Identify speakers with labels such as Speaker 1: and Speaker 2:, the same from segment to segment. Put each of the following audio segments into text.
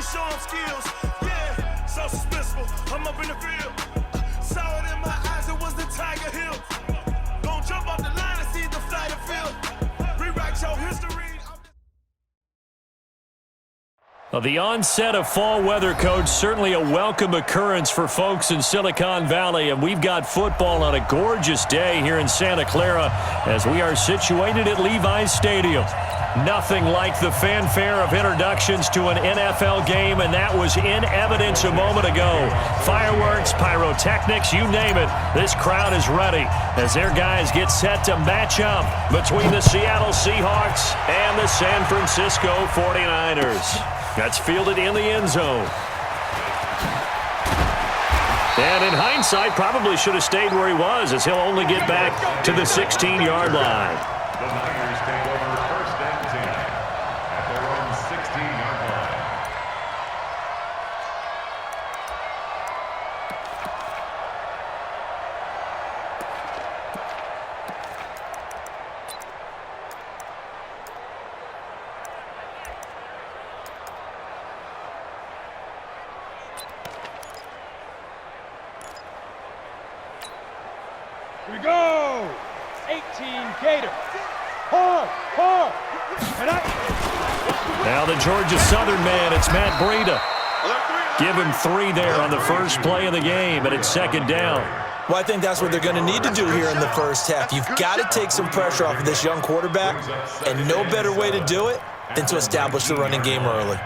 Speaker 1: really show them skills. Yeah, so suspenseful. I'm up in the field. Saw it in my eyes, it was the Tiger Hill. Gonna jump off the line and see the flight of field. Rewrite your history.
Speaker 2: Well, the onset of fall weather, Coach, certainly a welcome occurrence for folks in Silicon Valley, and we've got football on a gorgeous day here in Santa Clara as we are situated at Levi's Stadium. Nothing like the fanfare of introductions to an NFL game, and that was in evidence a moment ago. Fireworks, pyrotechnics, you name it. This crowd is ready as their guys get set to match up between the Seattle Seahawks and the San Francisco 49ers. That's fielded in the end zone. And in hindsight, probably should have stayed where he was as he'll only get back to the 16-yard line.
Speaker 3: The Niners take over first and 10 at their own 16-yard line.
Speaker 4: Here we go! 18 Gator. Hard.
Speaker 2: Now the Georgia Southern man, it's Matt Breida. Give him 3 there on the first play of the game, and it's second down.
Speaker 5: Well, I think that's what they're going to need to do here in the first half. You've got to take some pressure off of this young quarterback, and no better way to do it than to establish the running game early.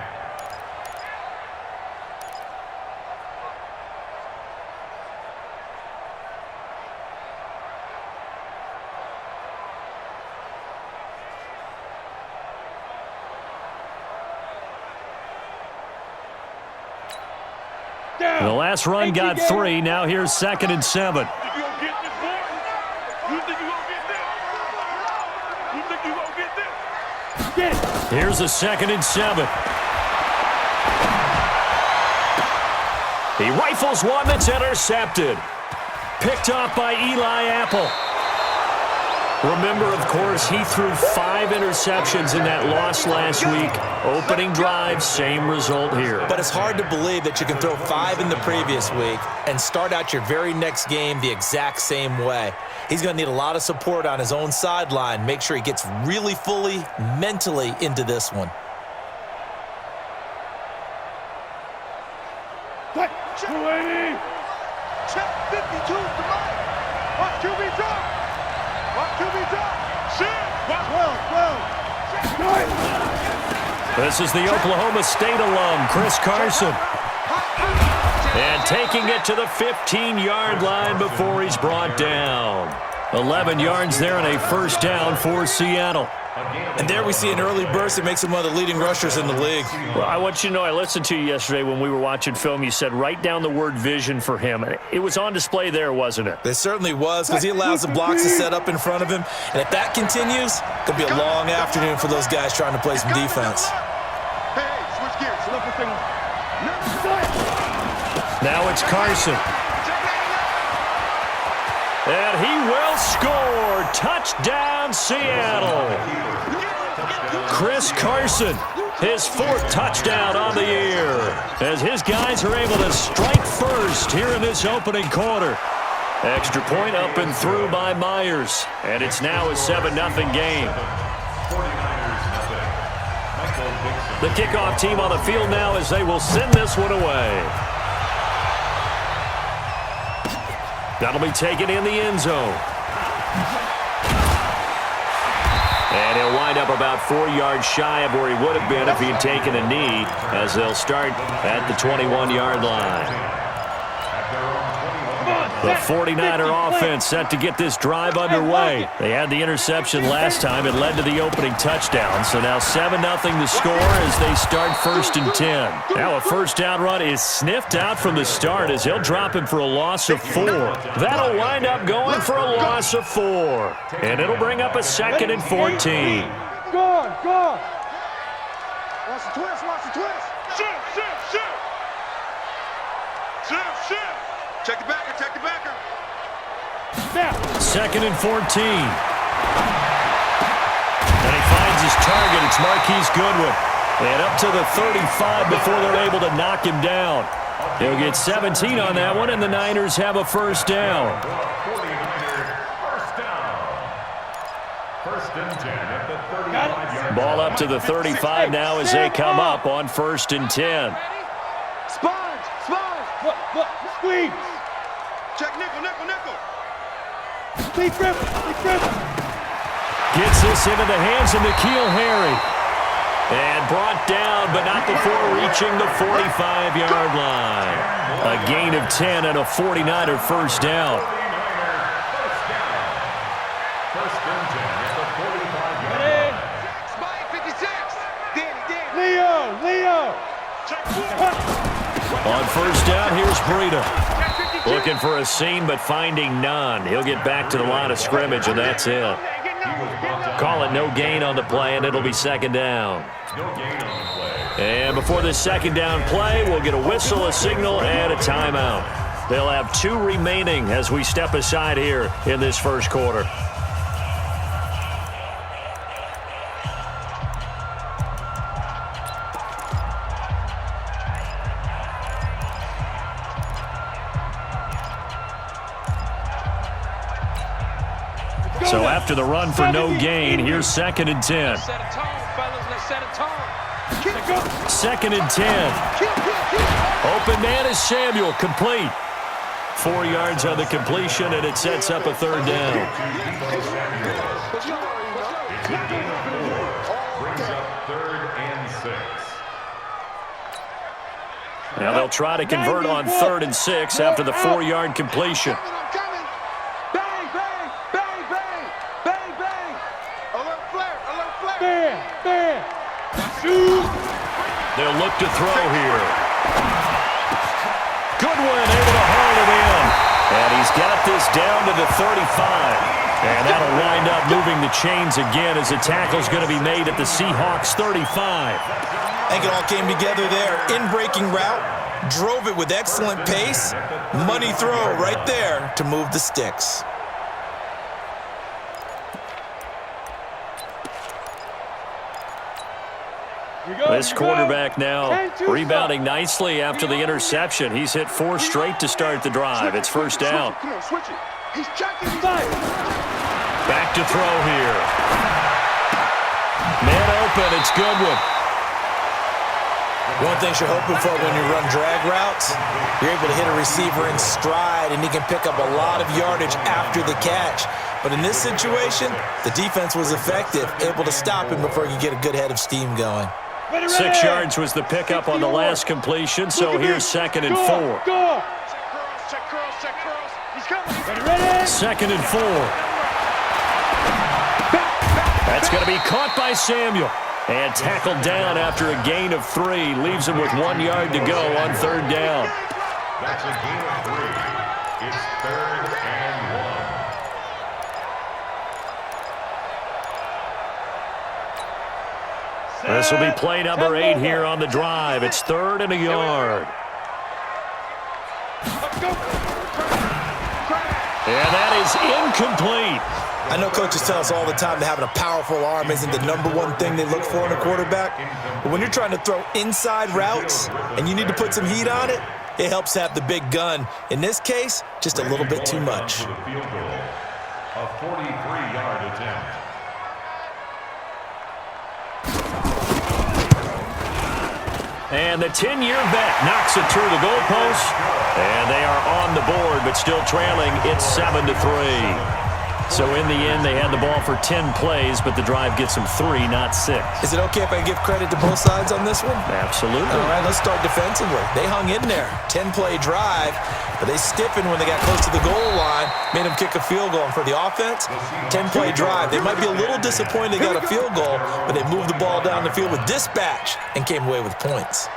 Speaker 2: The last run got 3. Now here's 2nd and 7. Here's a 2nd and 7. He rifles one that's intercepted. Picked off by Eli Apple. Remember, of course, he threw 5 interceptions in that loss last week. Opening drive, same result here.
Speaker 5: But it's hard to believe that you can throw 5 in the previous week and start out your very next game the exact same way. He's going to need a lot of support on his own sideline. Make sure he gets really fully, mentally into this one.
Speaker 4: What? 280.
Speaker 1: Check 52 to mine. Watch QB drop. Watch QB drop. Shit. 12.
Speaker 2: This is the Oklahoma State alum, Chris Carson. And taking it to the 15-yard line before he's brought down. 11 yards there and a first down for Seattle.
Speaker 5: And there we see an early burst that makes him one of the leading rushers in the league.
Speaker 2: Well, I want you to know, I listened to you yesterday when we were watching film. You said write down the word vision for him. It was on display there, wasn't it?
Speaker 5: It certainly was, because he allows the blocks to set up in front of him. And if that continues, it could be a long afternoon for those guys trying to play some defense.
Speaker 1: Hey, switch gears.
Speaker 2: Now it's Carson. And he will score. Touchdown, Seattle. Chris Carson, his 4th touchdown on the year, as his guys are able to strike first here in this opening quarter. Extra point up and through by Myers, and it's now a 7-0 game. The kickoff team on the field now as they will send this one away. That'll be taken in the end zone. And he'll wind up about 4 yards shy of where he would have been if he had taken a knee, as they'll start at the 21-yard line. The 49er offense set to get this drive underway. They had the interception last time. It led to the opening touchdown. So now 7-0 the score as they start 1st and 10. Now a first down run is sniffed out from the start as he'll drop him for a loss of 4. That'll wind up going for a loss of 4. And it'll bring up a 2nd and 14.
Speaker 4: Go on.
Speaker 1: Watch the twist. Shift. Check the backer.
Speaker 2: 2nd and 14. And he finds his target. It's Marquise Goodwin. And up to the 35 before they're able to knock him down. He'll get 17 on that one, and the Niners have a first down.
Speaker 3: 49ers first down. First and 10 at the 35-yard
Speaker 2: Ball up to the 35 now as they come up on first and 10.
Speaker 4: Sponge! Look, squeeze!
Speaker 1: Check nickel, nickel, nickel.
Speaker 4: Big grip!
Speaker 2: Gets this into the hands of N'Keal Harry. And brought down, but not before reaching the 45-yard line. A gain of 10 and a 49er first down.
Speaker 3: First and 10 at the 45-yard line.
Speaker 4: Spike 56! Leo!
Speaker 2: On first down, here's Breida. Looking for a seam, but finding none. He'll get back to the line of scrimmage, and that's it. Call it no gain on the play, and it'll be second down.
Speaker 3: No gain on the play.
Speaker 2: And before this second down play, we'll get a whistle, a signal, and a timeout. They'll have 2 remaining as we step aside here in this first quarter. So after the run for no gain, here's second and 10.
Speaker 4: Set a tone, fellas. Let's set a tone.
Speaker 2: Second and 10. Open man is Samuel, complete. 4 yards on the completion, and it sets up a third down.
Speaker 3: It's a gain of 4. Brings up 3rd and 6.
Speaker 2: Now they'll try to convert on 3rd and 6 after the 4-yard completion. They'll look to throw here. Goodwin able to haul it in. And he's got this down to the 35. And that'll wind up moving the chains again as the tackle's going to be made at the Seahawks 35.
Speaker 5: I think it all came together there. In-breaking route, drove it with excellent pace. Money throw right there to move the sticks.
Speaker 2: This quarterback now rebounding nicely after the interception. He's hit 4 straight to start the drive. It's first down.
Speaker 1: Come on, switch it. He's checking.
Speaker 2: Back to throw here. Man open, it's Goodwin.
Speaker 5: One thing you're hoping for when you run drag routes, you're able to hit a receiver in stride, and he can pick up a lot of yardage after the catch. But in this situation, the defense was effective, able to stop him before he could get a good head of steam going.
Speaker 2: 6 yards was the pickup on the last completion, so here's second and 4.
Speaker 1: Check curls. He's coming.
Speaker 2: Second and 4. That's going to be caught by Samuel. And tackled down after a gain of 3. Leaves him with 1 yard to go on third down.
Speaker 3: That's a gain of 3. It's 3rd and 1.
Speaker 2: This will be play number 8 here on the drive. It's 3rd and a yard. And that is incomplete.
Speaker 5: I know coaches tell us all the time that having a powerful arm isn't the #1 thing they look for in a quarterback. But when you're trying to throw inside routes and you need to put some heat on it, it helps have the big gun. In this case, just a little bit too much.
Speaker 3: For the field goal. A 43-yard attempt.
Speaker 2: And the 10-year vet knocks it through the goalpost. And they are on the board, but still trailing. It's 7-3. So in the end, they had the ball for 10 plays, but the drive gets them 3, not 6.
Speaker 5: Is it okay if I give credit to both sides on this one?
Speaker 2: Absolutely.
Speaker 5: All right, let's start defensively. They hung in there. 10-play drive, but they stiffened when they got close to the goal line, made them kick a field goal. And for the offense, 10-play drive. They might be a little disappointed they got a field goal, but they moved the ball down the field with dispatch and came away with points.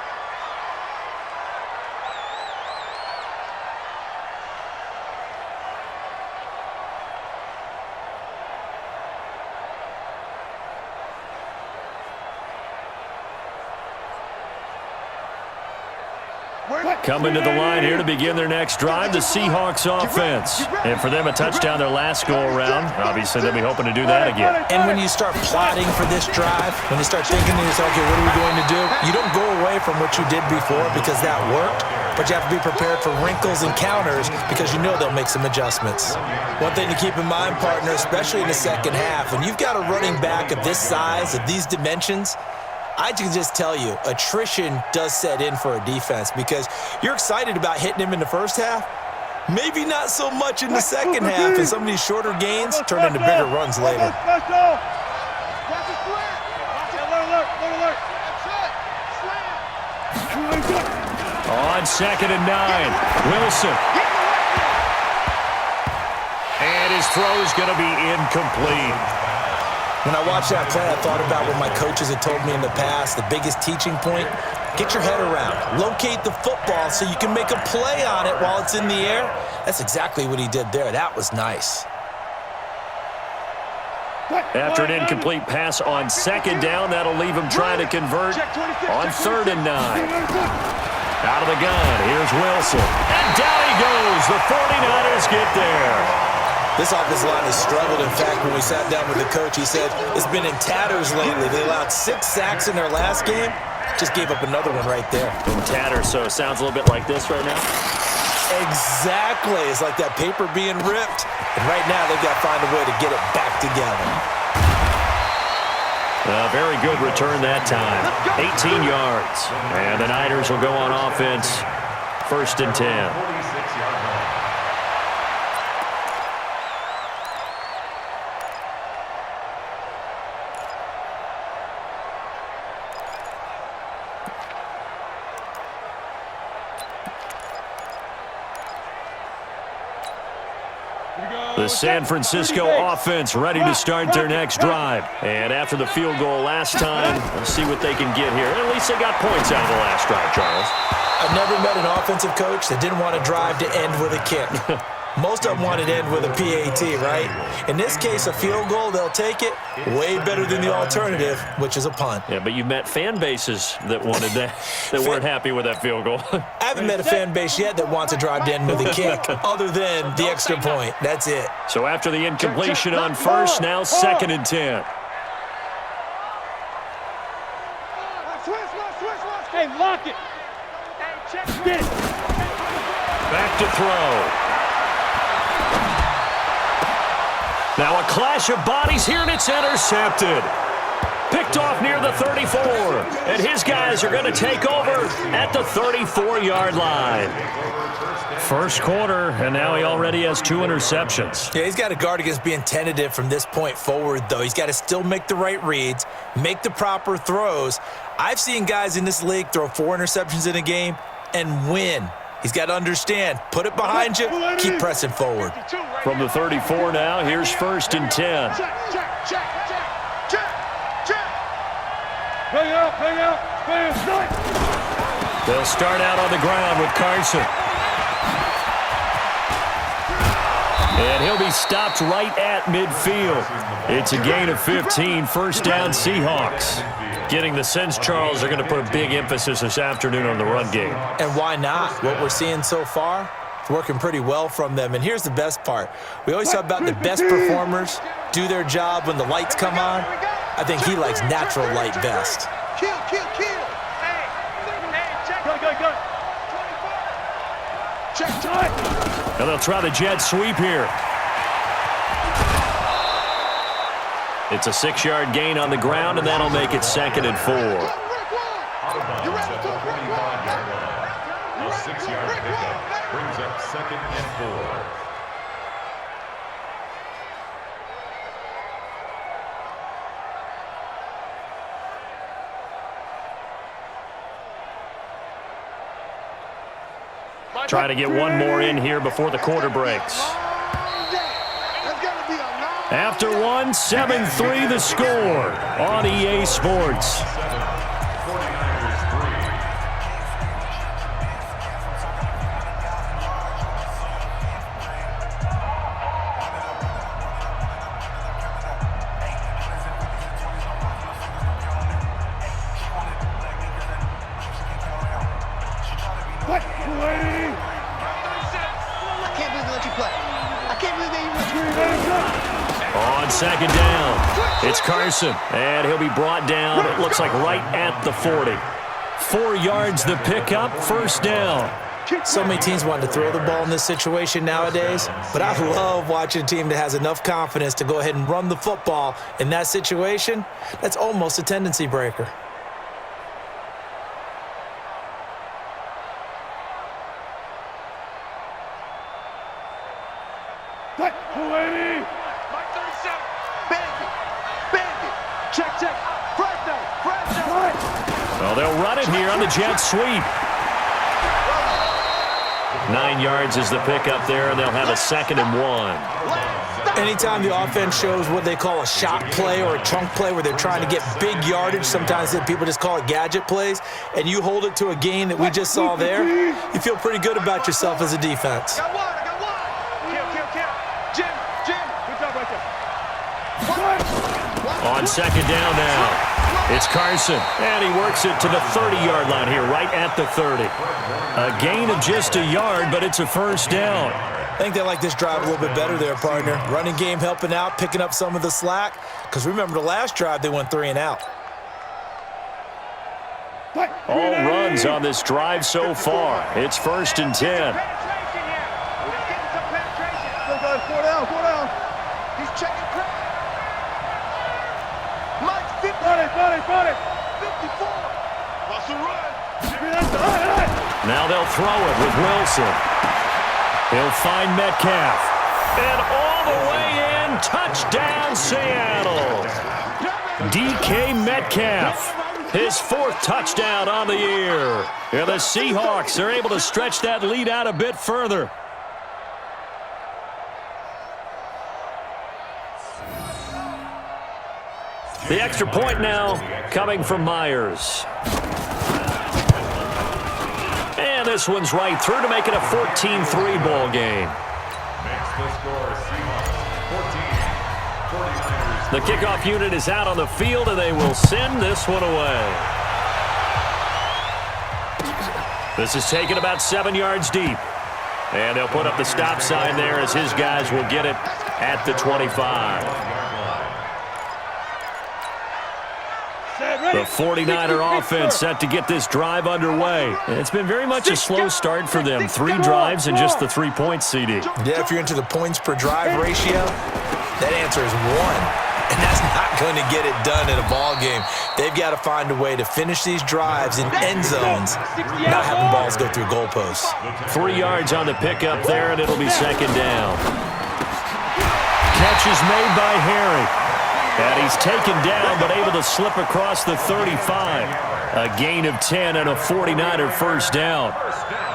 Speaker 2: Coming to the line here to begin their next drive, the Seahawks offense. And for them, a touchdown their last go-around. Obviously, they'll be hoping to do that again.
Speaker 5: And when you start plotting for this drive, when you start thinking to yourself, okay, what are we going to do? You don't go away from what you did before because that worked, but you have to be prepared for wrinkles and counters because you know they'll make some adjustments. One thing to keep in mind, partner, especially in the second half, when you've got a running back of this size, of these dimensions, I can just tell you, attrition does set in for a defense because you're excited about hitting him in the first half, maybe not so much in the second half, and some of these shorter gains turn into bigger runs later.
Speaker 2: On 2nd and 9, Wilson. And his throw's going to be incomplete.
Speaker 5: When I watched that play, I thought about what my coaches had told me in the past. The biggest teaching point, get your head around. Locate the football so you can make a play on it while it's in the air. That's exactly what he did there. That was nice.
Speaker 2: After an incomplete pass on 2nd down, that'll leave him trying to convert on 3rd and 9. Out of the gun, here's Wilson. And down he goes. The 49ers get there.
Speaker 5: This offensive line has struggled. In fact, when we sat down with the coach, he said it's been in tatters lately. They allowed 6 sacks in their last game. Just gave up another one right there.
Speaker 2: In tatters, so it sounds a little bit like this right now?
Speaker 5: Exactly. It's like that paper being ripped. And right now, they've got to find a way to get it back together.
Speaker 2: Very good return that time. 18 yards. And the Niners will go on offense. 1st and 10. The San Francisco offense ready to start their next drive. And after the field goal last time, let's see what they can get here. At least they got points out of the last drive, Charles.
Speaker 5: I've never met an offensive coach that didn't want a drive to end with a kick. Most of them want it to end with a PAT, right? In this case, a field goal, they'll take it. Way better than the alternative, which is a punt.
Speaker 2: Yeah, but you've met fan bases that wanted that, that weren't happy with that field goal.
Speaker 5: I haven't met a fan base yet that wants a drive to end with a kick, other than the extra point. That's it.
Speaker 2: So after the incompletion on 1st, now 2nd and 10.
Speaker 4: Hey, lock it. Get it.
Speaker 2: Back to throw. Now a clash of bodies here, and it's intercepted. Picked off near the 34. And his guys are going to take over at the 34-yard line. First quarter, and now he already has 2 interceptions.
Speaker 5: Yeah, he's got to guard against being tentative from this point forward, though. He's got to still make the right reads, make the proper throws. I've seen guys in this league throw 4 interceptions in a game and win. He's got to understand, put it behind you, keep pressing forward.
Speaker 2: From the 34 now, here's 1st and 10.
Speaker 4: Bring out.
Speaker 2: They'll start out on the ground with Carson. And he'll be stopped right at midfield. It's a gain of 15, 1st down Seahawks. Getting the sense, Charles, they're going to put a big emphasis this afternoon on the run game.
Speaker 5: And why not? What we're seeing so far, it's working pretty well from them. And here's the best part. We always talk about the best performers do their job when the lights come on. I think he likes natural light best.
Speaker 4: Kill. Go. Check time.
Speaker 2: And they'll try the jet sweep here. It's a 6-yard gain on the ground, and that'll make it 2nd and 4.
Speaker 3: A 6-yard pickup brings up 2nd and 4.
Speaker 2: Try to get one more in here before the quarter breaks. After one, 7-3 the score on EA Sports.
Speaker 6: I can't believe they let you play. I can't believe they even let you.
Speaker 2: On second down, it's Carson, and he'll be brought down, it looks like right at the 40. 4 yards the pickup, first down.
Speaker 5: So many teams want to throw the ball in this situation nowadays, but I love watching a team that has enough confidence to go ahead and run the football in that situation. That's almost a tendency breaker.
Speaker 2: Well, they'll run it here on the jet sweep. 9 yards is the pickup there, and they'll have a 2nd and 1.
Speaker 5: Anytime the offense shows what they call a shot play or a chunk play where they're trying to get big yardage, sometimes people just call it gadget plays, and you hold it to a gain that we just saw there, you feel pretty good about yourself as a defense.
Speaker 4: I got one. Jim, good job right there.
Speaker 2: On second down now, it's Carson, and he works it to the 30-yard line here, right at the 30. A gain of just a yard, but it's a first down.
Speaker 5: I think they like this drive a little bit better there, partner. Running game helping out, picking up some of the slack, because remember the last drive they went 3 and out.
Speaker 2: All runs on this drive so far. It's 1st and 10.
Speaker 6: Go down. He's checking. Mike's 50. Got it. 54. What's the run?
Speaker 2: Now they'll throw it with Wilson. He'll find Metcalf. And all the way in, touchdown Seattle. DK Metcalf, his 4th touchdown on the year. And the Seahawks are able to stretch that lead out a bit further. The extra point now coming from Myers. And this one's right through to make it a 14-3 ball game.
Speaker 3: Makes the score Seahawks 14, 49ers.
Speaker 2: The kickoff unit is out on the field, and they will send this one away. This is taken about 7 yards deep. And they'll put up the stop sign there as his guys will get it at the 25. The 49er offense set to get this drive underway. It's been very much a slow start for them. 3 drives and just the 3 points, CD.
Speaker 5: Yeah, if you're into the points per drive ratio, that answer is 1. And that's not going to get it done in a ball game. They've got to find a way to finish these drives in end zones, not having balls go through goalposts.
Speaker 2: 3 yards on the pickup there, and it'll be 2nd down. Catch is made by Harry. And he's taken down, but able to slip across the 35. A gain of 10 and a 49er first down.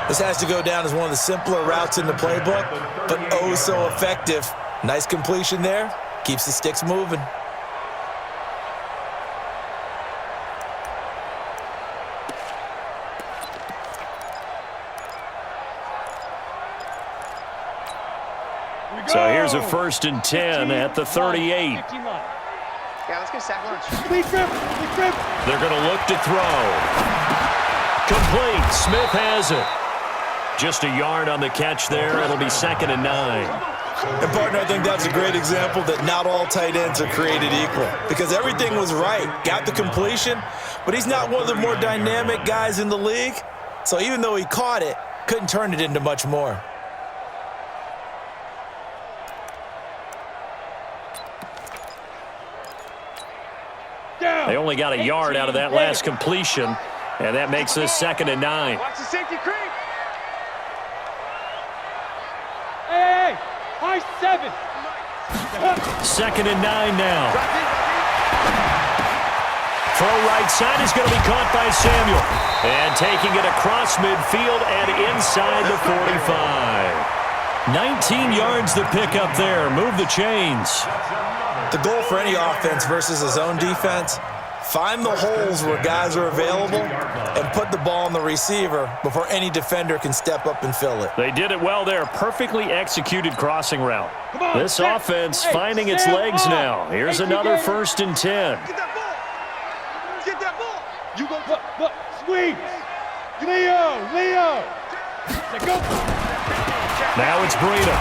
Speaker 5: This has to go down as one of the simpler routes in the playbook, but oh so effective. Nice completion there. Keeps the sticks moving.
Speaker 2: So here's a 1st and 10 at the 38.
Speaker 6: Yeah, let's get sack lunch.
Speaker 2: They're going to look to throw. Complete. Smith has it. Just a yard on the catch there. It'll be 2nd and 9.
Speaker 5: And, partner, I think that's a great example that not all tight ends are created equal because everything was right. Got the completion, but he's not one of the more dynamic guys in the league. So even though he caught it, couldn't turn it into much more.
Speaker 2: They only got a yard out of that last completion, and that makes this 2nd and 9.
Speaker 4: Watch the safety creep. Hey, high 7.
Speaker 2: 2nd and 9 now. Throw right side is going to be caught by Samuel. And taking it across midfield and inside the 45. 19 yards the pickup there. Move the chains.
Speaker 5: The goal for any offense versus a zone defense, find the holes where guys are available and put the ball on the receiver before any defender can step up and fill it.
Speaker 2: They did it well there. Perfectly executed crossing route. This offense finding its legs now. Here's another 1st and 10.
Speaker 4: Get that ball. You go, look, sweep. Leo.
Speaker 2: Now it's Breida.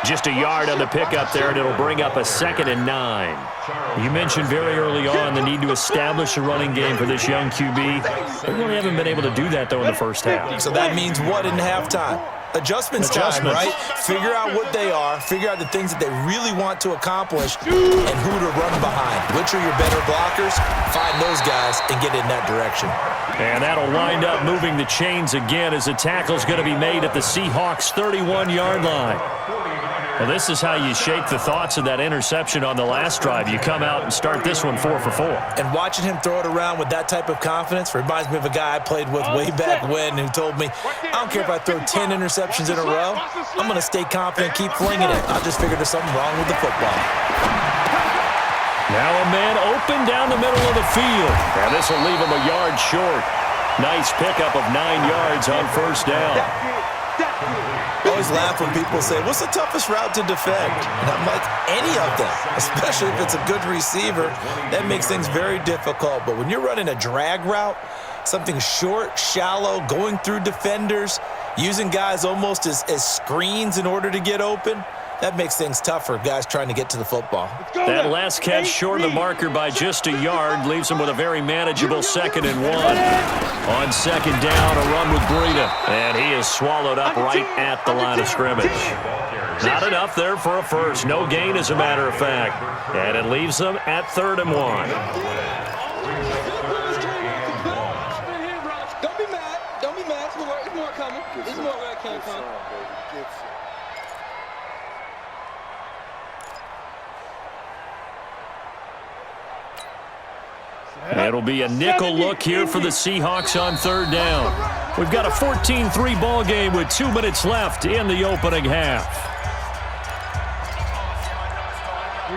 Speaker 2: Just a yard on the pickup there, and it'll bring up a 2nd and 9. You mentioned very early on the need to establish a running game for this young QB. They really haven't been able to do that, though, in the first half.
Speaker 5: So that means what in halftime? Adjustments time, right? Figure out what they are, figure out the things that they really want to accomplish, and who to run behind. Which are your better blockers? Find those guys and get in that direction.
Speaker 2: And that'll wind up moving the chains again as the tackle's going to be made at the Seahawks' 31-yard line. Well, this is how you shake the thoughts of that interception on the last drive. You come out and start this one 4 for 4.
Speaker 5: And watching him throw it around with that type of confidence reminds me of a guy I played with way back when who told me, I don't care if I throw 10 interceptions in a row, I'm going to stay confident, keep flinging it. I just figured there's something wrong with the football.
Speaker 2: Now a man open down the middle of the field. And this will leave him a yard short. Nice pickup of 9 yards on first down.
Speaker 5: I always laugh when people say, what's the toughest route to defend? And I'm like, any of them, especially if it's a good receiver. That makes things very difficult. But when you're running a drag route, something short, shallow, going through defenders, using guys almost as screens in order to get open, that makes things tough for guys trying to get to the football.
Speaker 2: That last catch short of the marker by just a yard leaves him with a very manageable 2nd and 1. On 2nd down, a run with Breida. And he is swallowed up right at the line of scrimmage. Not enough there for a first. No gain, as a matter of fact. And it leaves them at 3rd and 1.
Speaker 6: Don't be mad. Don't be mad. There's more coming. There's more where I came from.
Speaker 2: It'll be a nickel look here for the Seahawks on 3rd down. We've got a 14-3 ball game with 2 minutes left in the opening half.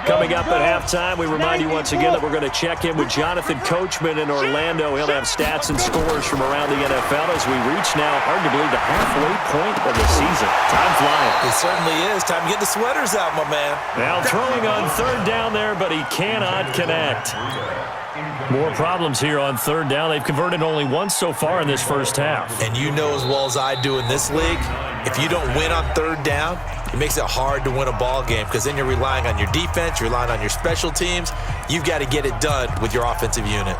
Speaker 2: Coming up at halftime, we remind you once again that we're going to check in with Jonathan Coachman in Orlando. He'll have stats and scores from around the NFL as we reach now, hard to believe, the halfway point of the season. Time flying.
Speaker 5: It certainly is. Time to get the sweaters out, my man.
Speaker 2: Now throwing on 3rd down there, but he cannot connect. More problems here on 3rd down. They've converted only once so far in this first half.
Speaker 5: And you know as well as I do in this league, if you don't win on 3rd down, it makes it hard to win a ball game because then you're relying on your defense, you're relying on your special teams. You've got to get it done with your offensive unit.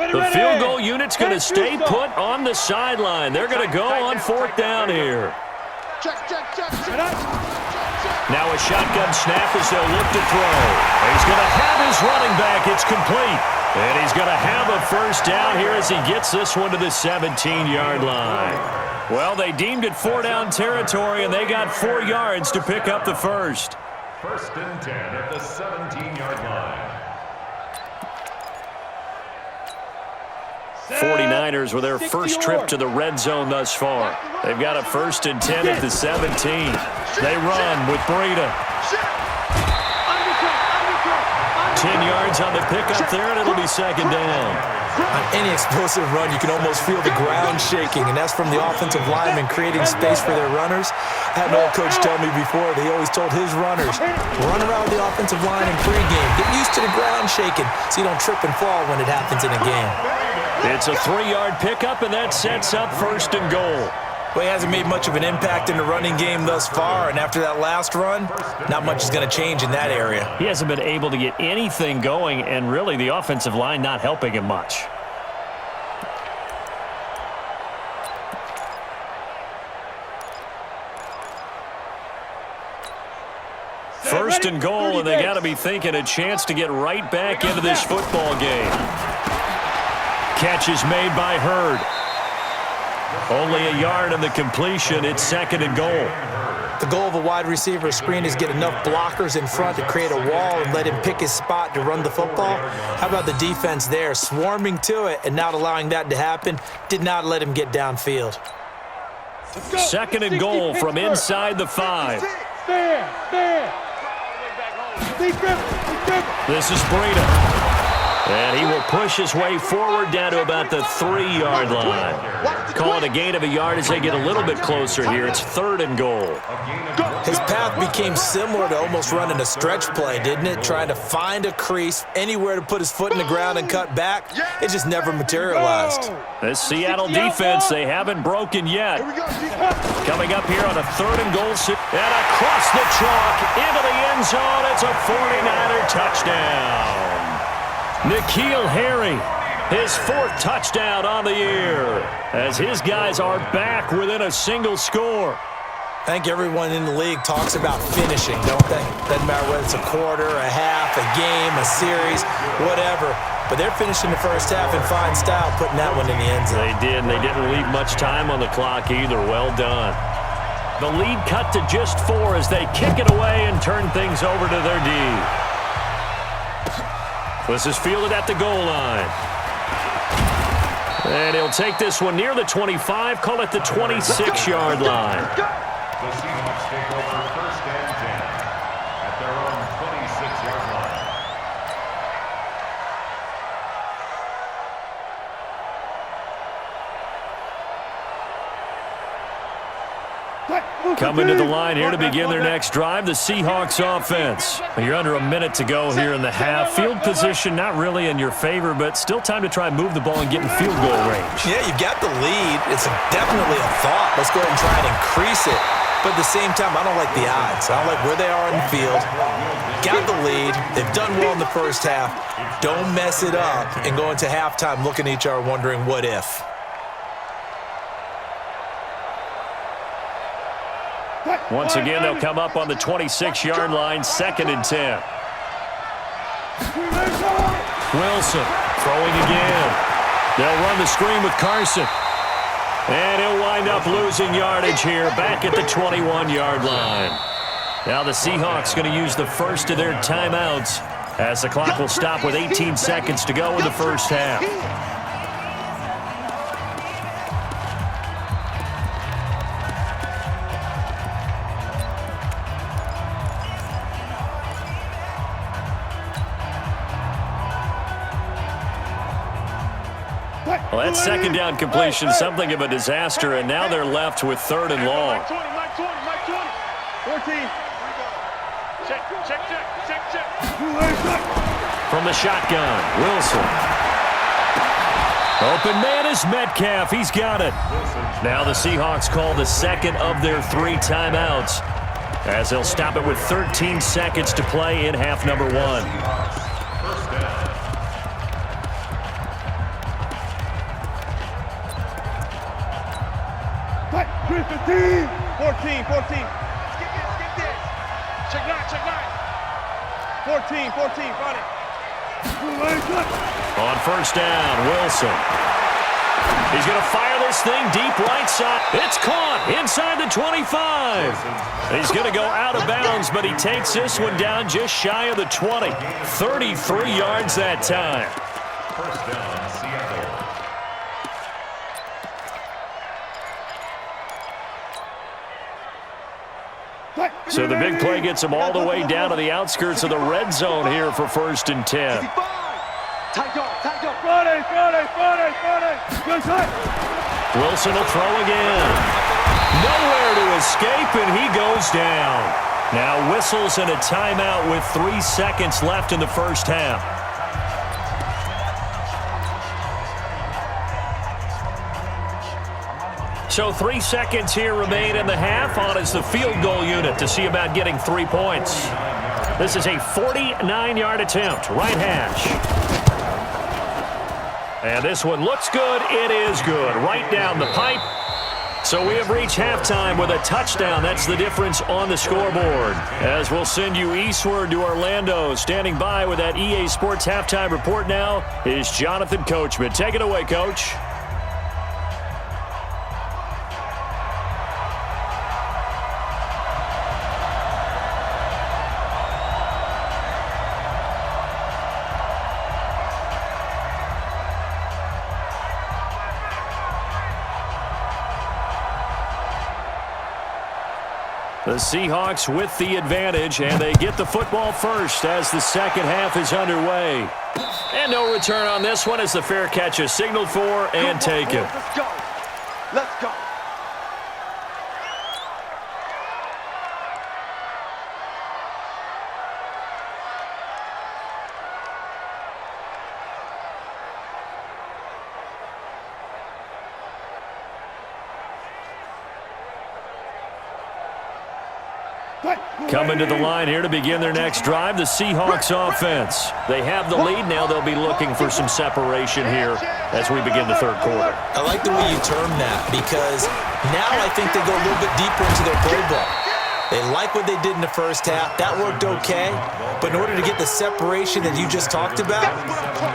Speaker 2: The field goal unit's going to stay put on the sideline. They're going to go on 4th down here. Now a shotgun snap as they'll look to throw. He's going to have his running back. It's complete. And he's going to have a first down here as he gets this one to the 17-yard line. Well, they deemed it 4-down territory, and they got 4 yards to pick up the first.
Speaker 3: 1st and 10 at the 17-yard line.
Speaker 2: 49ers with their first trip to the red zone thus far. They've got a 1st and 10 at the 17. They run with Breida. 10 yards on the pickup there, and it'll be 2nd down.
Speaker 5: On any explosive run, you can almost feel the ground shaking, and that's from the offensive linemen creating space for their runners. I had an old coach tell me before, they always told his runners, run around the offensive line in pregame. Get used to the ground shaking so you don't trip and fall when it happens in a game.
Speaker 2: It's a 3-yard pickup, and that sets up 1st and goal.
Speaker 5: Well, he hasn't made much of an impact in the running game thus far, and after that last run, not much is going to change in that area.
Speaker 2: He hasn't been able to get anything going, and really the offensive line not helping him much. First and goal, and they got to be thinking a chance to get right back into this football game. Catch is made by Hurd. Only a yard on the completion. It's 2nd and goal.
Speaker 5: The goal of a wide receiver screen is get enough blockers in front to create a wall and let him pick his spot to run the football. How about the defense there, swarming to it and not allowing that to happen? Did not let him get downfield.
Speaker 2: Second and goal from inside the 5.
Speaker 4: Stand.
Speaker 2: This is Breida. And he will push his way forward down to about the 3-yard line. Call it a gain of a yard as they get a little bit closer here. It's third and goal.
Speaker 5: His path became similar to almost running a stretch play, didn't it? Trying to find a crease, anywhere to put his foot in the ground and cut back. It just never materialized.
Speaker 2: This Seattle defense, they haven't broken yet. Coming up here on a third and goal. And across the chalk into the end zone. It's a 49er touchdown. N'Keal Harry, his 4th touchdown on the year, as his guys are back within a single score.
Speaker 5: I think everyone in the league talks about finishing, don't they? Doesn't matter whether it's a quarter, a half, a game, a series, whatever. But they're finishing the first half in fine style, putting that one in the end zone.
Speaker 2: They did, and they didn't leave much time on the clock either. Well done. The lead cut to just 4 as they kick it away and turn things over to their D. This is fielded at the goal line. And he'll take this one near the 25, call it the 26-yard line.
Speaker 3: The Seahawks take over first and 10 at their own 26-yard line.
Speaker 2: Coming to the line here to begin their next drive, the Seahawks offense. You're under a minute to go here in the half. Field position not really in your favor, but still time to try and move the ball and get in field goal range.
Speaker 5: Yeah, you've got the lead. It's definitely a thought. Let's go ahead and try and increase it. But at the same time, I don't like the odds. I don't like where they are in the field. Got the lead. They've done well in the first half. Don't mess it up and go into halftime looking at each other wondering what if.
Speaker 2: Once again, they'll come up on the 26-yard line, 2nd and 10. Wilson throwing again. They'll run the screen with Carson. And he'll wind up losing yardage here back at the 21-yard line. Now the Seahawks going to use the first of their timeouts as the clock will stop with 18 seconds to go in the first half. Well, that second down completion, something of a disaster, and now they're left with 3rd and long.
Speaker 4: 14. Check.
Speaker 2: From the shotgun, Wilson. Open man is Metcalf. He's got it. Now the Seahawks call the second of their 3 timeouts as they'll stop it with 13 seconds to play in half number 1.
Speaker 3: First down.
Speaker 4: 14. Skip this. Check 9. 14, run it.
Speaker 2: On first down, Wilson. He's going to fire this thing deep right side. It's caught inside the 25. He's going to go out of bounds, but he takes this one down just shy of the 20. 33 yards that time.
Speaker 3: First down, Seattle.
Speaker 2: So the big play gets him all the way down to the outskirts of the red zone here for 1st and 10. Wilson will throw again. Nowhere to escape, and he goes down. Now whistles and a timeout with 3 seconds left in the first half. So 3 seconds here remain in the half. On is the field goal unit to see about getting 3 points. This is a 49-yard attempt, right hash. And this one looks good. It is good. Right down the pipe. So we have reached halftime with a touchdown. That's the difference on the scoreboard. As we'll send you eastward to Orlando. Standing by with that EA Sports halftime report now is Jonathan Coachman. Take it away, Coach. The Seahawks with the advantage, and they get the football first as the second half is underway. And no return on this one as the fair catch is signaled for and taken.
Speaker 6: Let's go. Let's go.
Speaker 2: Coming to the line here to begin their next drive, the Seahawks offense. They have the lead. Now they'll be looking for some separation here as we begin the third quarter.
Speaker 5: I like the way you term that because now I think they go a little bit deeper into their playbook. They like what they did in the first half. That worked okay. But in order to get the separation that you just talked about,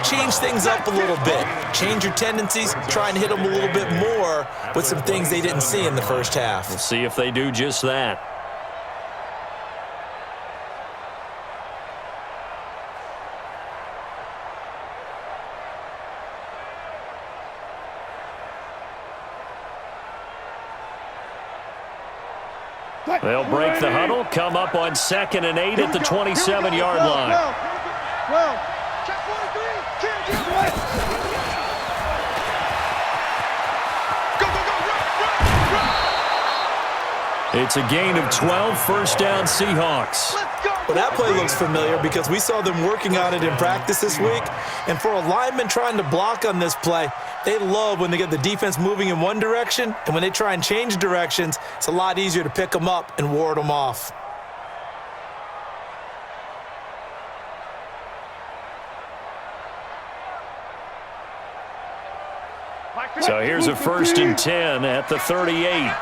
Speaker 5: change things up a little bit. Change your tendencies. Try and hit them a little bit more with some things they didn't see in the first half.
Speaker 2: We'll see if they do just that. They'll break the huddle, come up on 2nd and 8 at the 27-yard line. It's a gain of 12, first down Seahawks.
Speaker 5: Well, that play looks familiar because we saw them working on it in practice this week. And for a lineman trying to block on this play, they love when they get the defense moving in one direction, and when they try and change directions, it's a lot easier to pick them up and ward them off.
Speaker 2: So here's a 1st and 10 at the 38.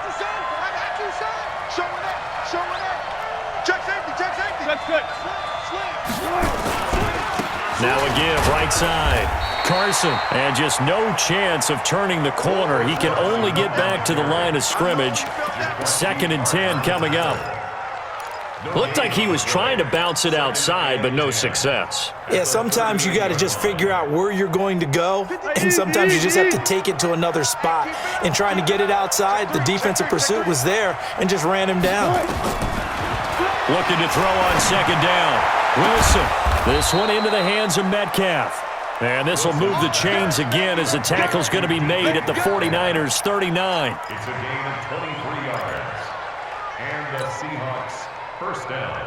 Speaker 2: Now a give, right side. Carson, and just no chance of turning the corner. He can only get back to the line of scrimmage. 2nd and 10 coming up. Looked like he was trying to bounce it outside, but no success.
Speaker 5: Yeah, sometimes you got to just figure out where you're going to go, and sometimes you just have to take it to another spot. In trying to get it outside, the defensive pursuit was there and just ran him down.
Speaker 2: Looking to throw on 2nd down. Wilson, this one into the hands of Metcalf. And this will move the chains again as the tackle's going to be made at the 49ers' 39.
Speaker 3: It's a gain of 23 yards. And the Seahawks, first down.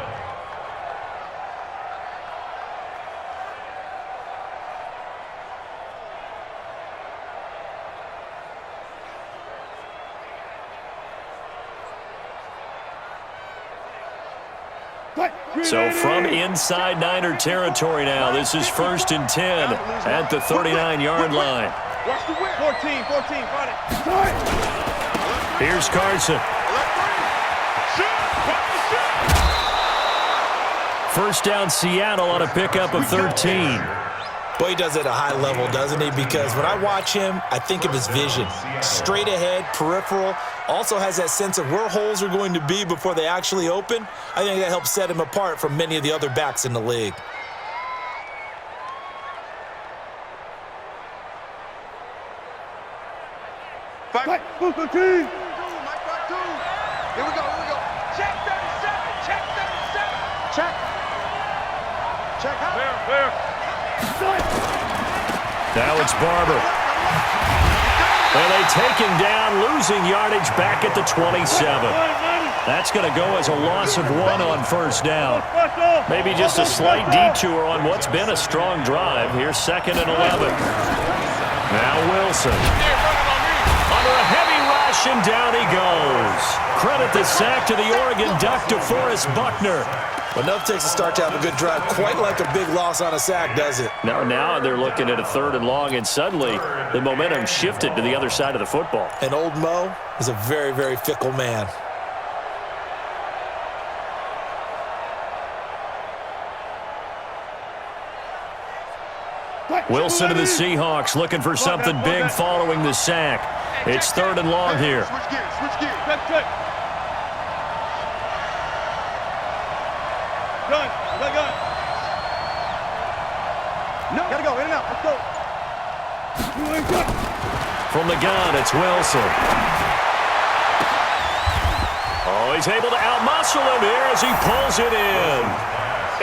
Speaker 2: So from inside Niner territory now, this is 1st and 10 at the 39-yard line.
Speaker 4: 14, got it.
Speaker 2: Here's Carson. First down Seattle on a pickup of 13.
Speaker 5: Boy, he does it at a high level, doesn't he? Because when I watch him, I think of his vision. Straight ahead, peripheral. Also has that sense of where holes are going to be before they actually open. I think that helps set him apart from many of the other backs in the league.
Speaker 6: Here we go. Check 37. Check out.
Speaker 2: Now it's Barber. And they take him down, losing yardage back at the 27. That's going to go as a loss of 1 on 1st down. Maybe just a slight detour on what's been a strong drive. Here's 2nd and 11. Now Wilson. Under a heavy rush, and down he goes. Credit the sack to the Oregon Duck, DeForest Buckner.
Speaker 5: But enough takes a start to have a good drive. Quite like a big loss on a sack, does it?
Speaker 2: Now they're looking at a 3rd and long, and suddenly the momentum shifted to the other side of the football.
Speaker 5: And old Mo is a very, very fickle man.
Speaker 2: Wilson to the Seahawks looking for something big following the sack. It's 3rd and long here.
Speaker 6: Switch gears.
Speaker 4: Good. Gun. No. Gotta go, in and out. Let's go. From
Speaker 2: the gun, it's Wilson. Oh, he he's able to outmuscle him here as he pulls it in.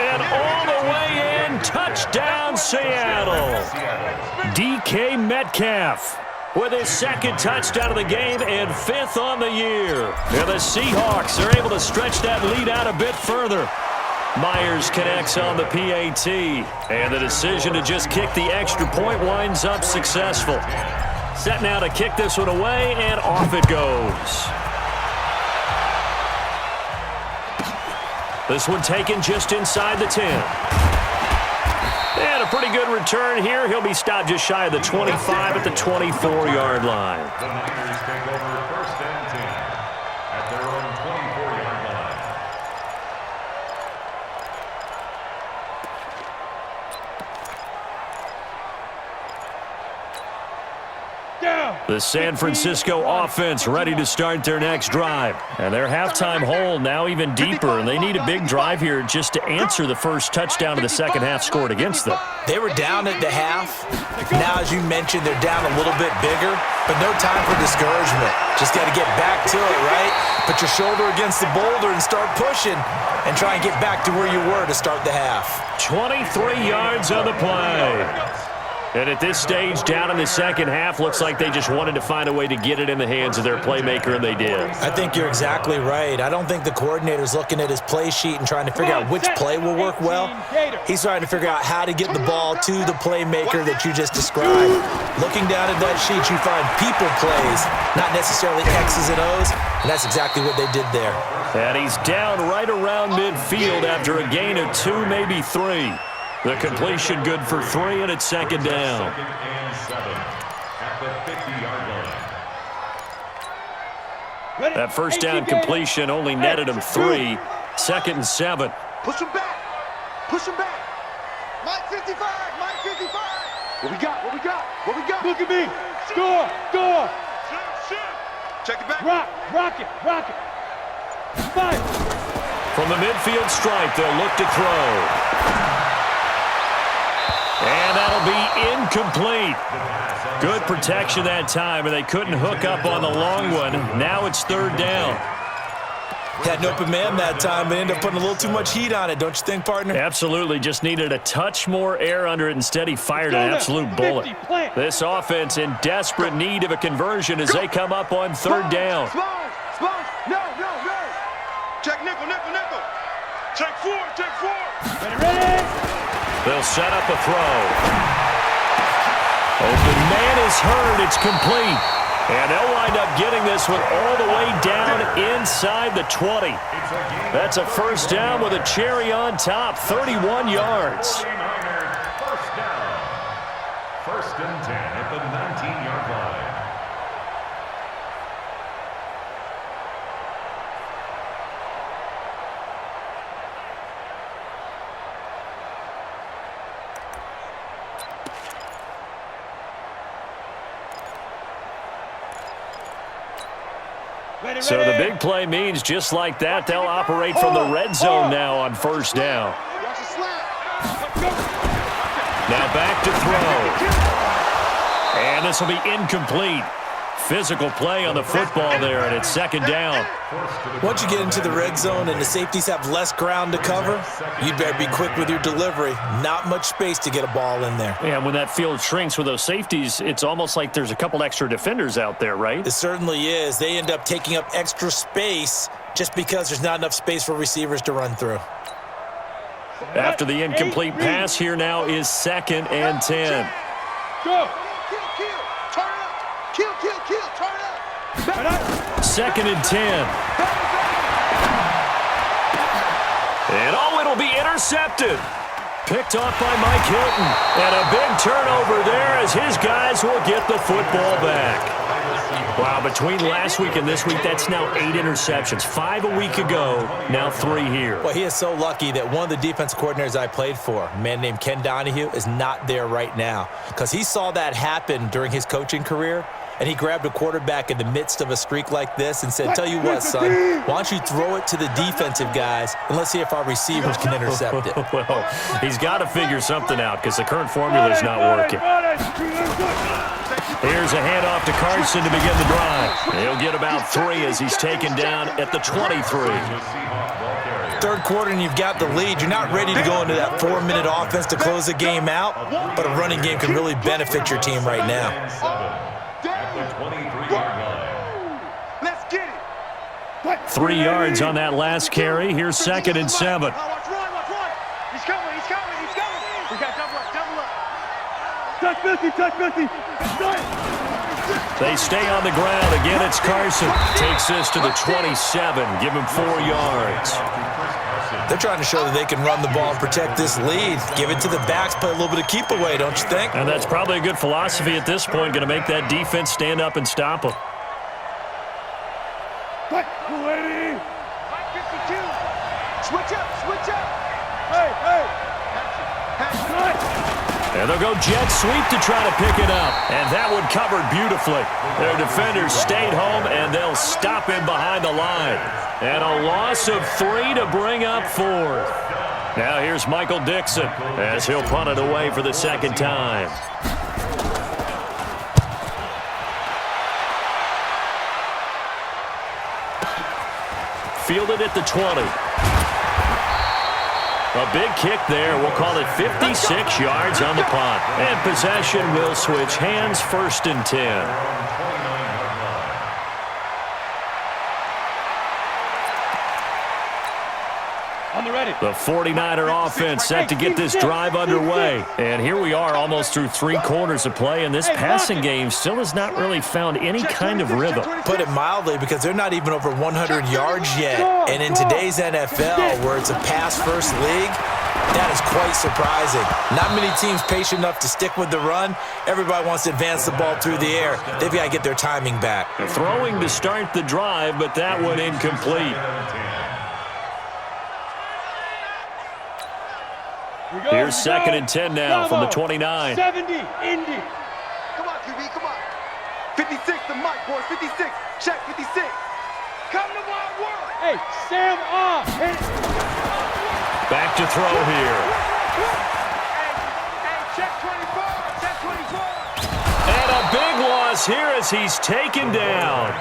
Speaker 2: And all the way in, touchdown Seattle. DK Metcalf with his second touchdown of the game and 5th on the year. And the Seahawks are able to stretch that lead out a bit further. Myers connects on the PAT, and the decision to just kick the extra point winds up successful. Set now to kick this one away, and off it goes. This one taken just inside the 10. And a pretty good return here. He'll be stopped just shy of the 25 at the 24-yard line.
Speaker 3: The Niners take over 1st and 10 at their own 24-yard line.
Speaker 2: The San Francisco offense ready to start their next drive. And their halftime hole now even deeper, and they need a big drive here just to answer the first touchdown of the second half scored against them.
Speaker 5: They were down at the half. Now, as you mentioned, they're down a little bit bigger, but no time for discouragement. Just got to get back to it, right? Put your shoulder against the boulder and start pushing and try and get back to where you were to start the half.
Speaker 2: 23 yards on the play. And at this stage, down in the second half, looks like they just wanted to find a way to get it in the hands of their playmaker, and they did.
Speaker 5: I think you're exactly right. I don't think the coordinator's looking at his play sheet and trying to figure out which play will work well. He's trying to figure out how to get the ball to the playmaker that you just described. Looking down at that sheet, you find people plays, not necessarily X's and O's, and that's exactly what they did there.
Speaker 2: And he's down right around midfield after a gain of 2, maybe 3. The completion good for 3, and it's second down.
Speaker 3: 2nd and 7 at the 50-yard line.
Speaker 2: That first down completion only netted him 3. 2nd and 7.
Speaker 6: Push him back. Push him back. Mike 55. Mike 55. What we got? What we got? What we got?
Speaker 4: Look at me. Score. Score.
Speaker 6: Check it back.
Speaker 4: Rock it. Fire.
Speaker 2: From the midfield stripe, they'll look to throw. And that'll be incomplete. Good protection that time, and they couldn't hook up on the long one. Now it's 3rd down.
Speaker 5: Had an open man that time, but ended up putting a little too much heat on it, don't you think, partner?
Speaker 2: Absolutely. Just needed a touch more air under it. Instead, he fired an absolute bullet. This offense in desperate need of a conversion as they come up on 3rd down.
Speaker 6: Smalls. No. Check nickel. Check 4.
Speaker 4: Ready.
Speaker 2: They'll set up a throw. Open man is heard. It's complete. And they'll wind up getting this one all the way down inside the 20. That's a first down with a cherry on top, 31 yards.
Speaker 3: 49ers, first down. 1st and 10 at the 19-yard line.
Speaker 2: So the big play means just like that, they'll operate from the red zone now on first down. Now back to throw. And this will be incomplete. Physical play on the football there, and it's second down.
Speaker 5: Once you get into the red zone and the safeties have less ground to cover, you better be quick with your delivery. Not much space to get a ball in there.
Speaker 2: And when that field shrinks with those safeties, it's almost like there's a couple extra defenders out there, right?
Speaker 5: It certainly is. They end up taking up extra space just because there's not enough space for receivers to run through.
Speaker 2: After the incomplete pass, here now is 2nd and 10.
Speaker 4: Go.
Speaker 6: Kill. Turn it up.
Speaker 2: 2nd and 10. And it'll be intercepted. Picked off by Mike Hilton. And a big turnover there as his guys will get the football back. Wow, between last week and this week, that's now 8 interceptions. 5 a week ago, now 3 here.
Speaker 5: Well, he is so lucky that one of the defense coordinators I played for, a man named Ken Donahue, is not there right now because he saw that happen during his coaching career, and he grabbed a quarterback in the midst of a streak like this and said, tell you what, son, why don't you throw it to the defensive guys, and let's see if our receivers can intercept it.
Speaker 2: Well, he's got to figure something out because the current formula is not working. Here's a handoff to Carson to begin the drive. He'll get about 3 as he's taken down at the 23.
Speaker 5: Third quarter and you've got the lead. You're not ready to go into that 4-minute offense to close the game out, but a running game can really benefit your team right now.
Speaker 6: Let's get it.
Speaker 2: 3 yards on that last carry. Here's 2nd and 7.
Speaker 6: Watch Ryan, watch Ryan. He's coming, he's coming, he's coming. We got double up, double up. Touch 50, touch 50.
Speaker 2: They stay on the ground. Again, it's Carson. Takes this to the 27. Give him 4 yards.
Speaker 5: They're trying to show that they can run the ball and protect this lead. Give it to the backs, play a little bit of keep away, don't you think?
Speaker 2: And that's probably a good philosophy at this point. Going to make that defense stand up and stop them.
Speaker 6: Mike 52. Switch up, switch up. Hey, hey.
Speaker 2: And they'll go jet sweep to try to pick it up. And that one covered beautifully. Their defenders stayed home, and they'll stop him behind the line. And a loss of 3 to bring up 4th. Now here's Michael Dixon as he'll punt it away for the 2nd time. Fielded at the 20. A big kick there. We'll call it 56 yards on the punt. And possession will switch hands, 1st and 10. The 49er offense set to get this drive underway. And here we are almost through 3 quarters of play, and this passing game still has not really found any kind of rhythm.
Speaker 5: Put it mildly, because they're not even over 100 yards yet. And in today's NFL, where it's a pass-first league, that is quite surprising. Not many teams patient enough to stick with the run. Everybody wants to advance the ball through the air. They've got to get their timing back.
Speaker 2: Throwing to start the drive, but that one incomplete. Here's 2nd and 10 now from the 29.
Speaker 4: 70, Indy.
Speaker 6: Come on, QB, come on. 56, the mic, boys, 56. Check, 56. Come to my work.
Speaker 4: Hey, Sam off.
Speaker 2: Back to throw here.
Speaker 6: Hey, check 24, check 24.
Speaker 2: And a big loss here as he's taken down.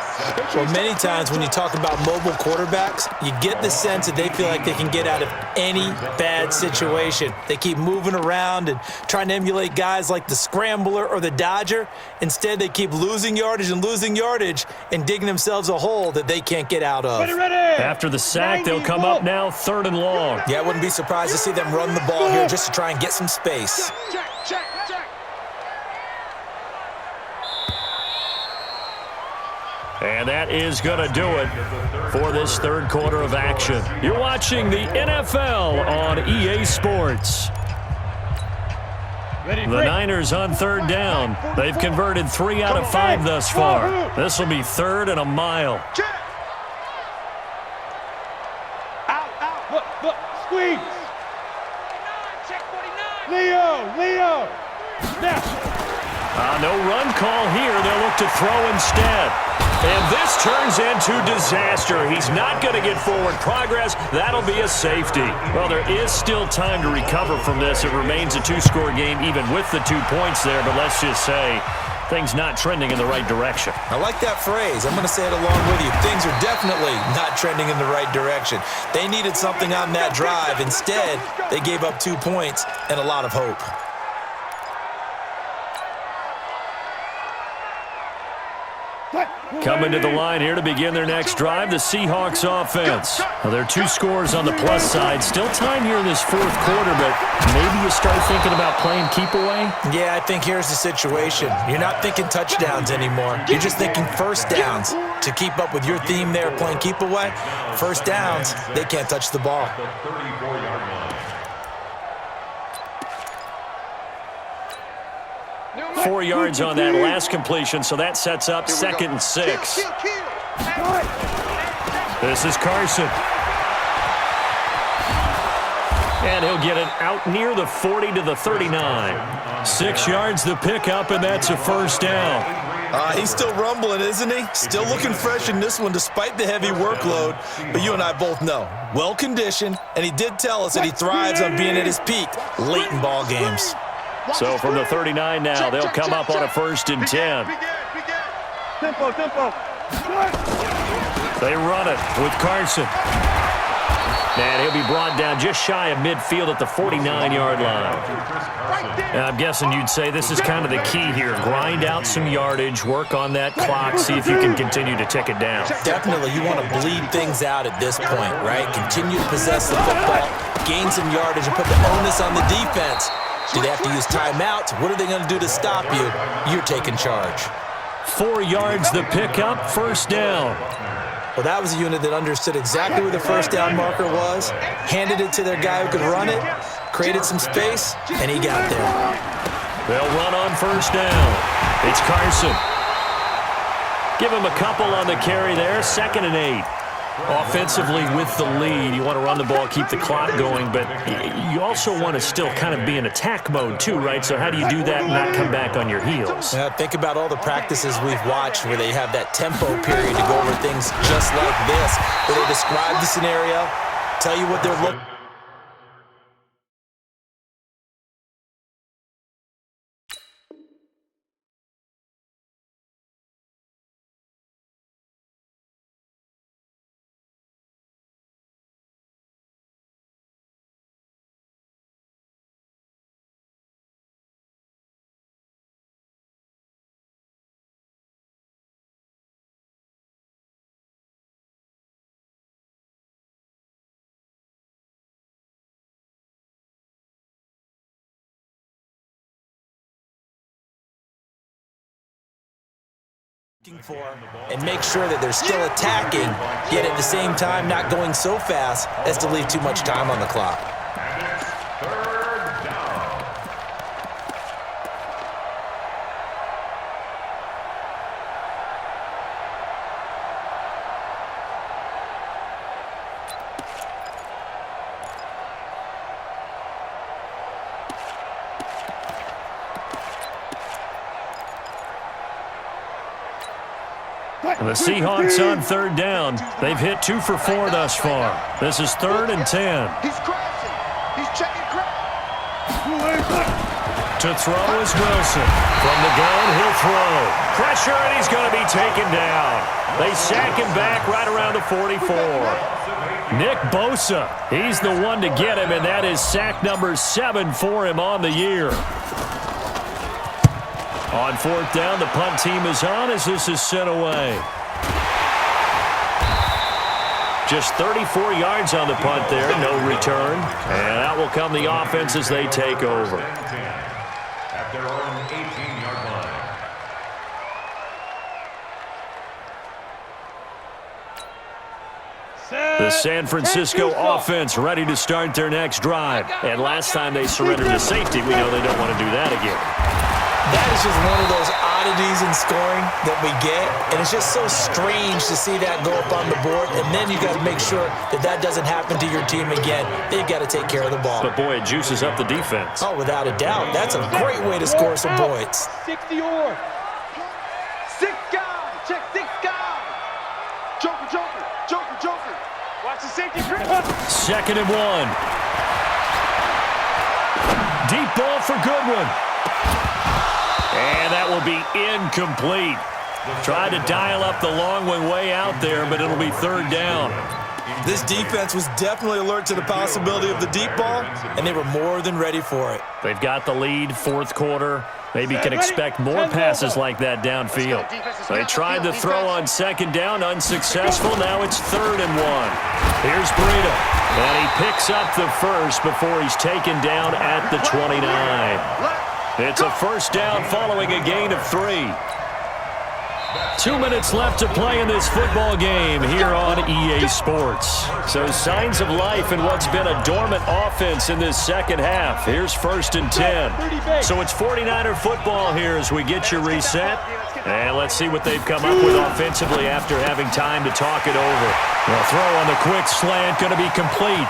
Speaker 5: Well, many times when you talk about mobile quarterbacks, you get the sense that they feel like they can get out of any bad situation. They keep moving around and trying to emulate guys like the Scrambler or the Dodger. Instead, they keep losing yardage and digging themselves a hole that they can't get out of.
Speaker 4: Ready.
Speaker 2: After the sack, they'll come up now 3rd and long.
Speaker 5: Yeah, I wouldn't be surprised to see them run the ball here just to try and get some space.
Speaker 6: Check, check, check.
Speaker 2: And that is going to do it for this 3rd quarter of action. You're watching the NFL on EA Sports. The Niners on 3rd down. They've converted 3 out of 5 thus far. This will be 3rd and a mile.
Speaker 6: Check. Out.
Speaker 4: Look, squeeze.
Speaker 6: Check 49.
Speaker 4: Leo. Snap.
Speaker 2: No run call here. They'll look to throw instead. And this turns into disaster. He's not going to get forward progress. That'll be a safety. Well, there is still time to recover from this. It remains a 2-score game even with the 2 points there. But let's just say things not trending in the right direction.
Speaker 5: I like that phrase. I'm going to say it along with you. Things are definitely not trending in the right direction. They needed something on that drive. Instead, they gave up 2 points and a lot of hope.
Speaker 2: Coming to the line here to begin their next drive, the Seahawks offense. Now, there are 2 scores on the plus side. Still time here in this 4th quarter, but maybe you start thinking about playing keep away?
Speaker 5: Yeah, I think here's the situation. You're not thinking touchdowns anymore. You're just thinking first downs. To keep up with your theme there, playing keep away, first downs, they can't touch the ball.
Speaker 2: 4 yards on that last completion, so that sets up 2nd and 6. This is Carson. And he'll get it out near the 40 to the 39. 6 yards the pickup, and that's a 1st down.
Speaker 5: He's still rumbling, isn't he? Still looking fresh in this one despite the heavy workload. But you and I both know, well-conditioned, and he did tell us that he thrives on being at his peak late in ball games.
Speaker 2: So from the 39 now, they'll come up on a 1st and 10.
Speaker 4: Tempo.
Speaker 2: They run it with Carson. And he'll be brought down just shy of midfield at the 49-yard line. And I'm guessing you'd say this is kind of the key here. Grind out some yardage, work on that clock, see if you can continue to tick it down.
Speaker 5: Definitely, you want to bleed things out at this point, right? Continue to possess the football, gain some yardage, and put the onus on the defense. Do they have to use timeouts? What are they going to do to stop you? You're taking charge.
Speaker 2: 4 yards the pickup, 1st down.
Speaker 5: Well, that was a unit that understood exactly where the 1st down marker was, handed it to their guy who could run it, created some space, and he got there.
Speaker 2: They'll run on 1st down. It's Carson. Give him a couple on the carry there, 2nd and 8. Offensively with the lead, you want to run the ball, keep the clock going, but you also want to still kind of be in attack mode too, right? So how do you do that and not come back on your heels?
Speaker 5: Think about all the practices we've watched where they have that tempo period to go over things just like this, where they describe the scenario, tell you what they're looking. For and make sure that they're still attacking, yet at the same time not going so fast as to leave too much time on the clock.
Speaker 2: The Seahawks on 3rd down. They've hit 2 for 4 thus far. This is 3rd and 10.
Speaker 6: He's crashing. He's checking
Speaker 2: To throw is Wilson. From the gun, he'll throw. Pressure, and he's going to be taken down. They sack him back right around the 44. Nick Bosa, he's the one to get him, and that is sack number 7 for him on the year. On 4th down, the punt team is on as this is sent away. Just 34 yards on the punt there, no return. And out will come the offense as they take over.
Speaker 3: At their own 18-yard line.
Speaker 2: The San Francisco offense ready to start their next drive. And last time they surrendered to safety, we know they don't want to do that again.
Speaker 5: That is just one of those oddities in scoring that we get, and it's just so strange to see that go up on the board, and then you got to make sure that that doesn't happen to your team again. They've got to take care of the ball.
Speaker 2: But, boy, it juices up the defense.
Speaker 5: Oh, without a doubt. That's a great way to score some points.
Speaker 4: 60 or.
Speaker 6: 6 guys. Check 6 guys. Joker. Watch the safety grip.
Speaker 2: 2nd and 1. Deep ball for Goodwin. And that will be incomplete. Tried to dial up the long one way out there, but it'll be 3rd down.
Speaker 5: This defense was definitely alert to the possibility of the deep ball, and they were more than ready for it.
Speaker 2: They've got the lead, 4th quarter. Maybe can expect more passes like that downfield. They tried to throw on 2nd down, unsuccessful. Now it's 3rd and 1. Here's Breida, and he picks up the first before he's taken down at the 29. It's a 1st down following a gain of 3. 2 minutes left to play in this football game here on EA Sports. So signs of life in what's been a dormant offense in this second half. Here's 1st and 10. So it's 49er football here as we get you reset. And let's see what they've come up with offensively after having time to talk it over. The throw on the quick slant going to be complete.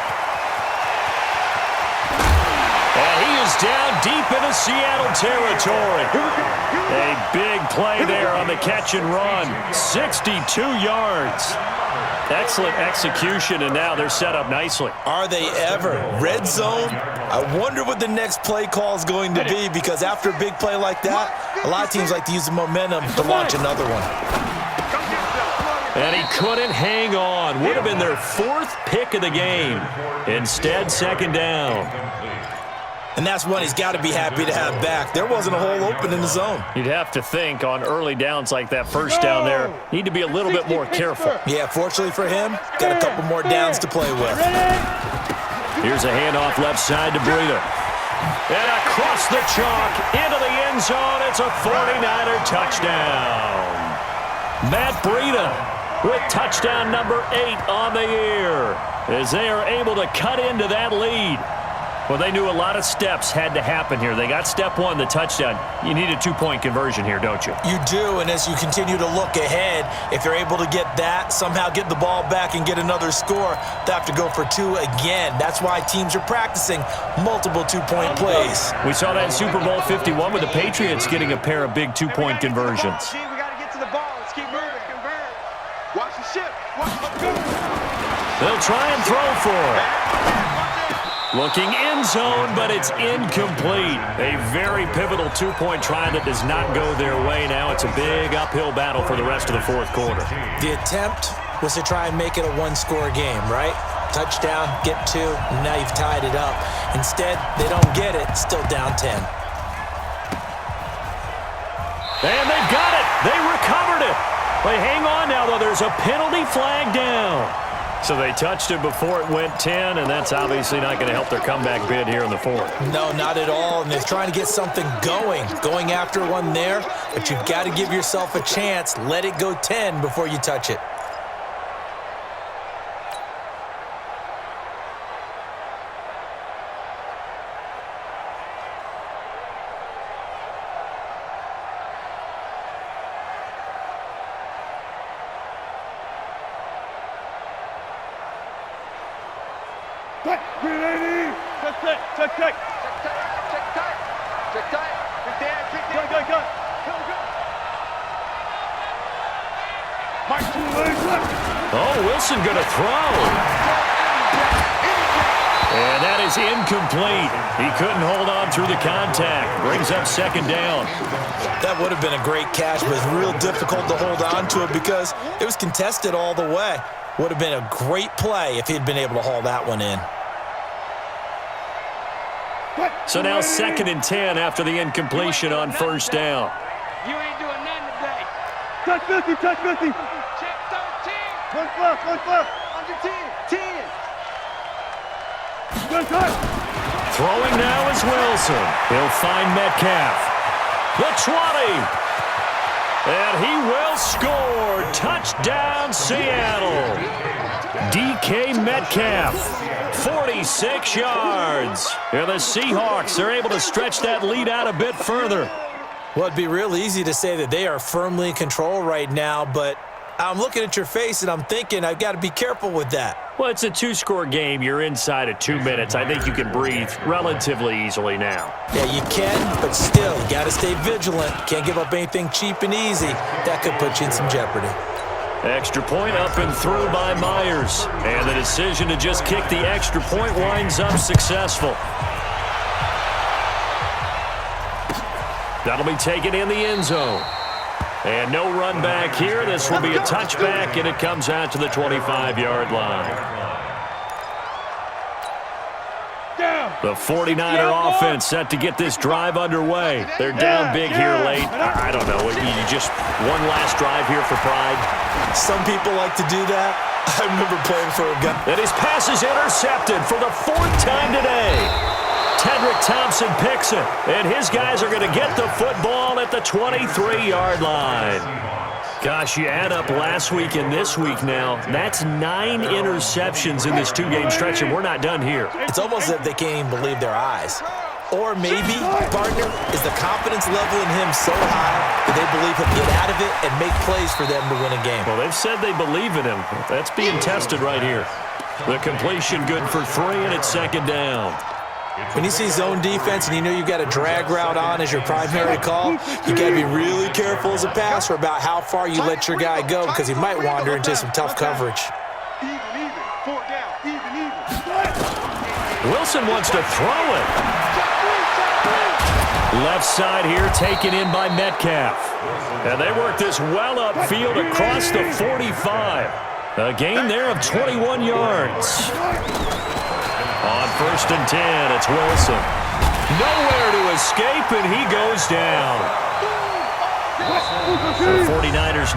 Speaker 2: Down deep into Seattle territory. A big play there on the catch and run. 62 yards. Excellent execution, and now they're set up nicely.
Speaker 5: Are they ever? Red zone? I wonder what the next play call is going to be, because after a big play like that, a lot of teams like to use the momentum to launch another one.
Speaker 2: And he couldn't hang on. Would have been their 4th pick of the game. Instead, 2nd down.
Speaker 5: And that's one he's got to be happy to have back. There wasn't a hole open in the zone.
Speaker 2: You'd have to think on early downs like that first down there, need to be a little bit more careful.
Speaker 5: Yeah, fortunately for him, got a couple more downs to play with.
Speaker 2: Here's a handoff left side to Breida. And across the chalk, into the end zone. It's a 49er touchdown. Matt Breida with touchdown number 8 on the year as they are able to cut into that lead. Well, they knew a lot of steps had to happen here. They got step 1, the touchdown. You need a 2-point conversion here, don't you?
Speaker 5: You do, and as you continue to look ahead, if they're able to get that, somehow get the ball back and get another score, they have to go for 2 again. That's why teams are practicing multiple 2-point plays.
Speaker 2: We saw that in Super Bowl 51 with the Patriots getting a pair of big 2-point conversions.
Speaker 6: We got to get to the ball. Let's keep moving. Convert. Watch the ship. Watch the
Speaker 2: They'll try and throw for it. Looking end zone, but it's incomplete. A very pivotal 2-point try that does not go their way. Now it's a big uphill battle for the rest of the 4th quarter.
Speaker 5: The attempt was to try and make it a 1-score game, right? Touchdown, get 2, and now you've tied it up. Instead, they don't get it, still down 10.
Speaker 2: And they've got it. They recovered it. But hang on now, though. There's a penalty flag down. So they touched it before it went 10, and that's obviously not going to help their comeback bid here in the 4th.
Speaker 5: No, not at all, and they're trying to get something going after one there, but you've got to give yourself a chance. Let it go 10 before you touch it.
Speaker 4: Check tight.
Speaker 2: Oh, Wilson going to throw. And that is incomplete. He couldn't hold on through the contact. Brings up 2nd down.
Speaker 5: That would have been a great catch, but it's real difficult to hold on to it because it was contested all the way. Would have been a great play if he'd been able to haul that one in.
Speaker 2: So now 2nd and 10 after the incompletion on 1st down.
Speaker 4: You ain't doing nothing today. Touch 50, touch 50. Check 13. One left. Under 10. 10. Good touch.
Speaker 2: Throwing now is Wilson. He'll find Metcalf. The 20. And he will score. Touchdown, Seattle. DK Metcalf. 46 yards. And the Seahawks are able to stretch that lead out a bit further.
Speaker 5: Well, it'd be real easy to say that they are firmly in control right now, but I'm looking at your face and I'm thinking I've got to be careful with that.
Speaker 2: Well, it's a 2-score game. You're inside of 2 minutes. I think you can breathe relatively easily now.
Speaker 5: Yeah, you can, but still, you got to stay vigilant. Can't give up anything cheap and easy. That could put you in some jeopardy.
Speaker 2: Extra point up and through by Myers. And the decision to just kick the extra point winds up successful. That'll be taken in the end zone. And no run back here. This will be a touchback, and it comes out to the 25-yard line. The 49er offense set to get this drive underway. They're down big here late. I don't know. You just one last drive here for pride.
Speaker 5: Some people like to do that. I remember playing for a guy.
Speaker 2: And his pass is intercepted for the 4th time today. Tedrick Thompson picks it, and his guys are going to get the football at the 23-yard line. Gosh, you add up last week and this week now, that's 9 interceptions in this 2-game stretch, and we're not done here.
Speaker 5: It's almost as if they can't even believe their eyes. Or maybe, partner, is the confidence level in him so high that they believe he'll get out of it and make plays for them to win a game.
Speaker 2: Well, they've said they believe in him. That's being tested right here. The completion good for 3, and it's 2nd down.
Speaker 5: When you see zone defense and you know you've got a drag route on as your primary call, you got to be really careful as a passer about how far you let your guy go because he might wander into some tough coverage.
Speaker 6: Even. 4 down. Even.
Speaker 2: Wilson wants to throw it. Left side here taken in by Metcalf. And they work this well upfield across the 45. A gain there of 21 yards. On 1st and 10, it's Wilson. Nowhere to escape, and he goes down. The 49ers